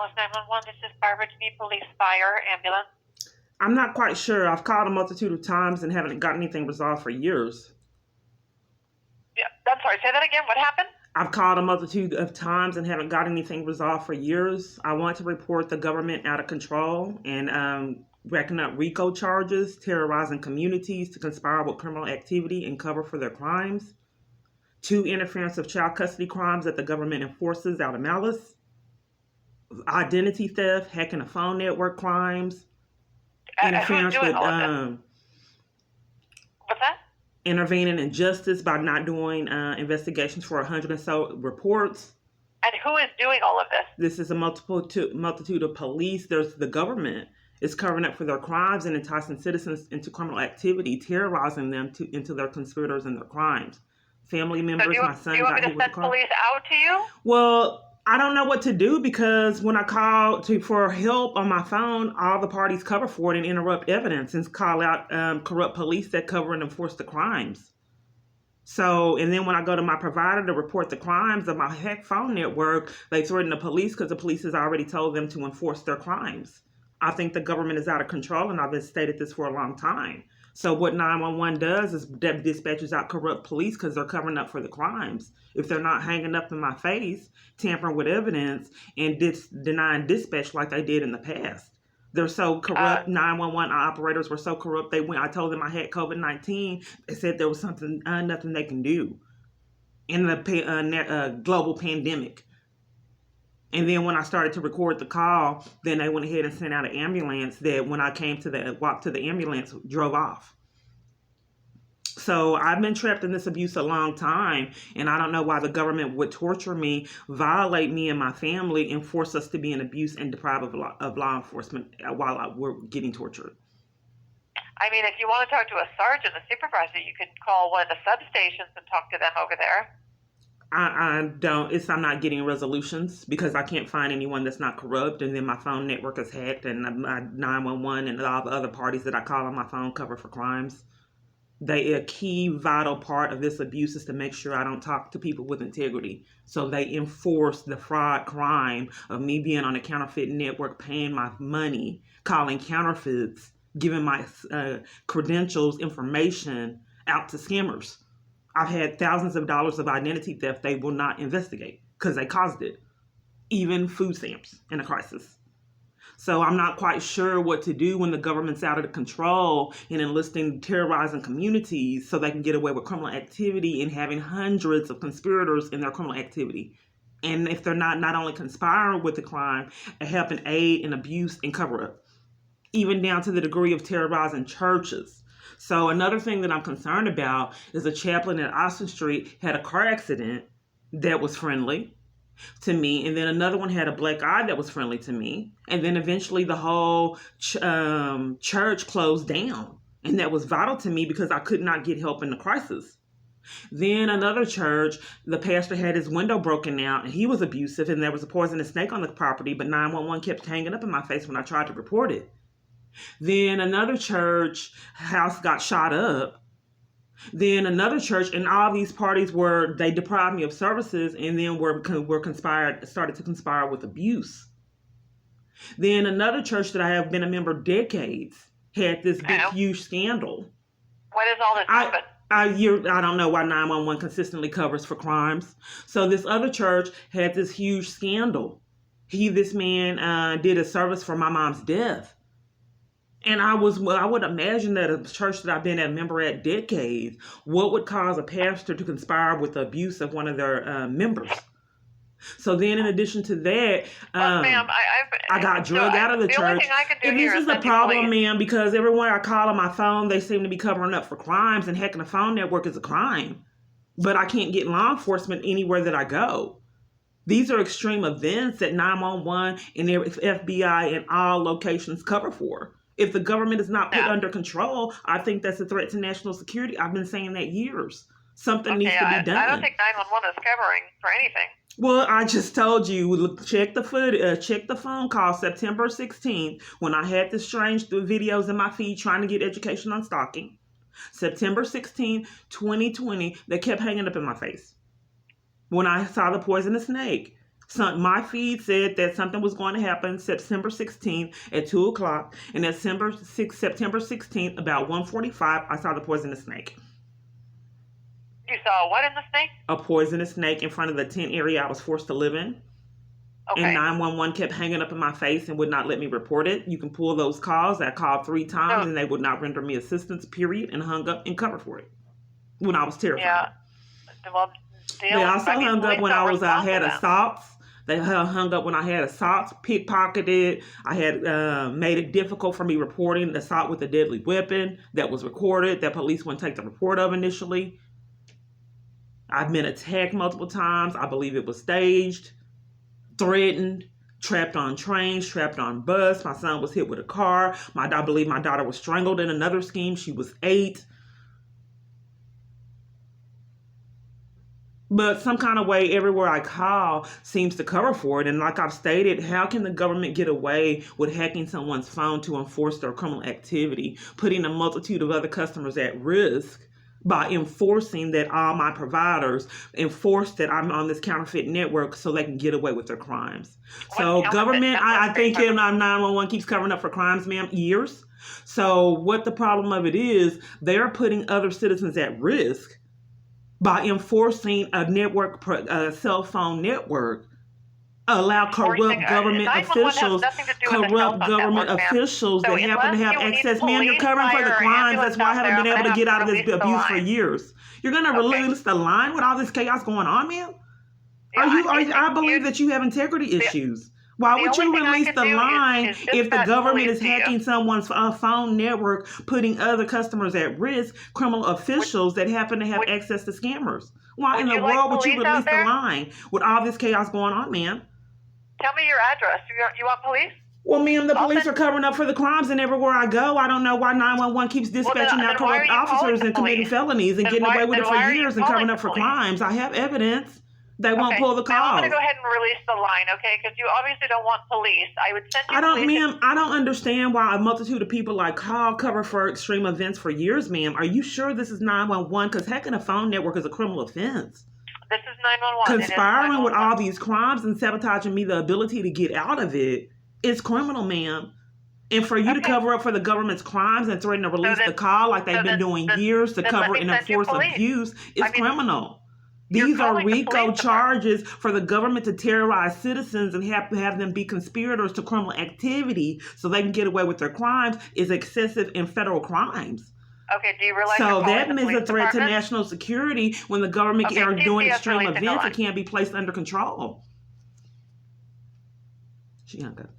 Malice 911. This is Barbara. Do you need police, fire, ambulance? I'm not quite sure. I've called a multitude of times and haven't gotten anything resolved for years. Yeah, I'm sorry. Say that again. What happened? I've called a multitude of times and haven't got anything resolved for years. I want to report the government out of control and racking up RICO charges, terrorizing communities to conspire with criminal activity and cover for their crimes. 2, interference of child custody crimes that the government enforces out of malice. Identity theft, hacking a phone network crimes. Interference with What's that? Intervening in justice by not doing investigations for 100 and so reports. And who is doing all of this? This is a multitude of police. There's the government is covering up for their crimes and enticing citizens into criminal activity, terrorizing them into their conspirators and their crimes. Family members, my son. Do you want me to send police out to you? Well, I don't know what to do because when I call for help on my phone, all the parties cover for it and interrupt evidence and call out corrupt police that cover and enforce the crimes. So, and then when I go to my provider to report the crimes of my hack phone network, they threaten the police because the police has already told them to enforce their crimes. I think the government is out of control, and I've stated this for a long time. So what 911 does is dispatches out corrupt police because they're covering up for the crimes. If they're not hanging up in my face, tampering with evidence, and denying dispatch like they did in the past. They're so corrupt. 911 operators were so corrupt. I told them I had COVID-19. They said there was nothing they can do in the global pandemic. And then when I started to record the call, then they went ahead and sent out an ambulance that when I came to walked to the ambulance, drove off. So I've been trapped in this abuse a long time, and I don't know why the government would torture me, violate me and my family, and force us to be in abuse and deprive of law enforcement while we're getting tortured. I mean, if you want to talk to a sergeant, a supervisor, you could call one of the substations and talk to them over there. I'm not getting resolutions because I can't find anyone that's not corrupt, and then my phone network is hacked, and my 911 and all the other parties that I call on my phone cover for crimes. A key vital part of this abuse is to make sure I don't talk to people with integrity. So they enforce the fraud crime of me being on a counterfeit network, paying my money, calling counterfeits, giving my credentials, information out to scammers. I've had thousands of dollars of identity theft they will not investigate because they caused it. Even food stamps in a crisis. So I'm not quite sure what to do when the government's out of control and enlisting terrorizing communities so they can get away with criminal activity and having hundreds of conspirators in their criminal activity. And if they're not only conspiring with the crime, helping aid and abuse and cover up, even down to the degree of terrorizing churches. So another thing that I'm concerned about is a chaplain at Austin Street had a car accident that was friendly to me, and then another one had a black eye that was friendly to me, and then eventually the whole church closed down, and that was vital to me because I could not get help in the crisis. Then another church, the pastor had his window broken out, and he was abusive, and there was a poisonous snake on the property, but 911 kept hanging up in my face when I tried to report it. Then another church house got shot up. Then another church, and all these parties they deprived me of services, and then started to conspire with abuse. Then another church that I have been a member decades had this big, huge scandal. What is all this happen? I don't know why 911 consistently covers for crimes. So this other church had this huge scandal. This man did a service for my mom's death. And I would imagine that a church that I've been a member at decades, what would cause a pastor to conspire with the abuse of one of their members? So then in addition to that, ma'am, I got drugged out of the church. Only thing I can do and here this is a problem, ma'am, because everyone I call on my phone, they seem to be covering up for crimes, and hacking a phone network is a crime. But I can't get law enforcement anywhere that I go. These are extreme events that 911 and the FBI and all locations cover for. If the government is not put under control, I think that's a threat to national security. I've been saying that years. Something needs to be done. I don't think 911 is covering for anything. Well, I just told you, check the phone call September 16th when I had the strange videos in my feed trying to get education on stalking. September 16th, 2020, they kept hanging up in my face. When I saw the poisonous snake, My feed said that something was going to happen September 16th at 2 o'clock. And September 16th, about 1:45, I saw the poisonous snake. You saw what in the snake? A poisonous snake in front of the tent area I was forced to live in. Okay. And 911 kept hanging up in my face and would not let me report it. You can pull those calls. I called 3 times and they would not render me assistance, period, and hung up and covered for it when I was terrified. Yeah. Well, they also hung up when I had assaults. They hung up when I had assaults, pickpocketed. I had made it difficult for me reporting the assault with a deadly weapon that was recorded that police wouldn't take the report of initially. I've been attacked multiple times. I believe it was staged, threatened, trapped on trains, trapped on bus. My son was hit with a car. I believe my daughter was strangled in another scheme. She was 8. But some kind of way, everywhere I call seems to cover for it. And like I've stated, how can the government get away with hacking someone's phone to enforce their criminal activity, putting a multitude of other customers at risk by enforcing that all my providers enforce that I'm on this counterfeit network so they can get away with their crimes? So government, I think 911 keeps covering up for crimes, ma'am, years. So what the problem of it is, they're putting other citizens at risk by enforcing a network, a cell phone network, allow corrupt government officials that happen to have access. Man, you're covering for the crimes. That's why I haven't been able to get out of this abuse for years. You're going to release the line with all this chaos going on, man? I believe that you have integrity issues. Why would you release the line if the government is hacking someone's phone network, putting other customers at risk, criminal officials that happen to have access to scammers? Why in the world would you release the line with all this chaos going on, ma'am? Tell me your address. You want police? Well, ma'am, the police are covering up for the crimes, and everywhere I go, I don't know why 911 keeps dispatching out corrupt officers and committing felonies and getting away with it for years and covering up for crimes. I have evidence. They won't pull the calls. I'm going to go ahead and release the line, okay? Because you obviously don't want police. I would send you ma'am, I don't understand why a multitude of people cover for extreme events for years, ma'am. Are you sure this is 911? Because hacking a phone network is a criminal offense. This is 911. Conspiring with all these crimes and sabotaging me the ability to get out of it is criminal, ma'am. And for you to cover up for the government's crimes and threaten to release the call like they've been doing years to cover and enforce abuse is criminal. These are RICO charges for the government to terrorize citizens and have them be conspirators to criminal activity so they can get away with their crimes is excessive in federal crimes. Okay, do you realize so that is a threat to national security when the government are doing extreme events that can't be placed under control. She hung up.